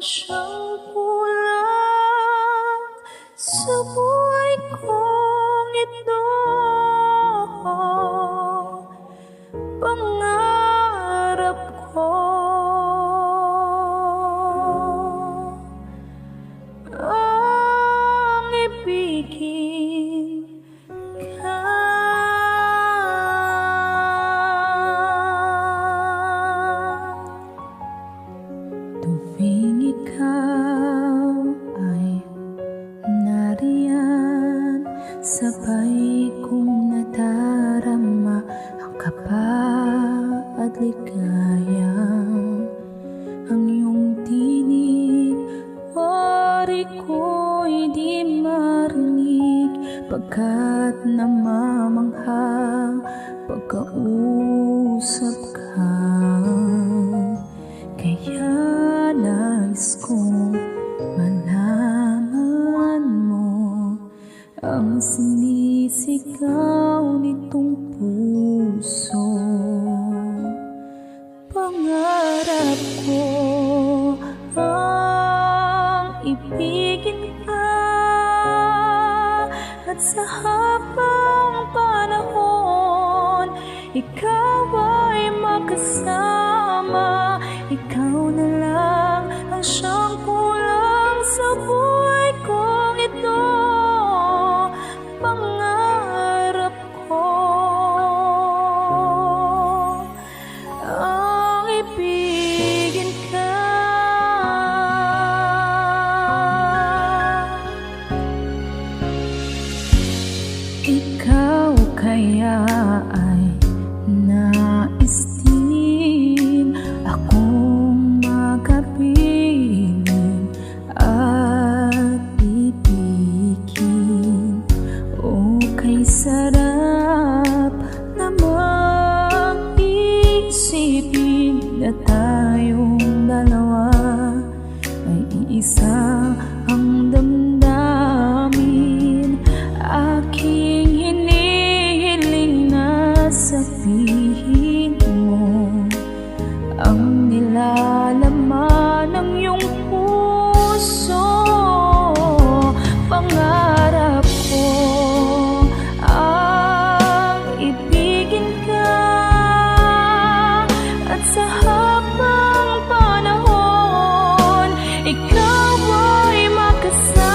siyang kulang sa buhay kong ito. Pangarap ko ang ibigin ka. Tuwing ikaw ay nariyan, sabay kong nadarama ang kaba at ligaya. Ang iyong tinig, wari ko'y di marinig, pagkat namamangha pagkausap ka. Kaya nais kong malaman mo ang sinisigaw nitong puso. Pangarap ko ang ibigin ka, at sa habang panahon ikaw ay makasama. Ikaw na lang ang siyang kulang sa buhay kong ito. Pangarap ko ang ibigin ka. Ikaw kaya ay nais din akong makapiling at ibigin. O kay sarap namang isipin na tayong dalawa ay iisa ang damdamin. Aking hinihiling na sabihin mo ang nilalaman ng iyong puso. Pangarap ko ang ibigin ka, at sa habang panahon ikaw ay makasama.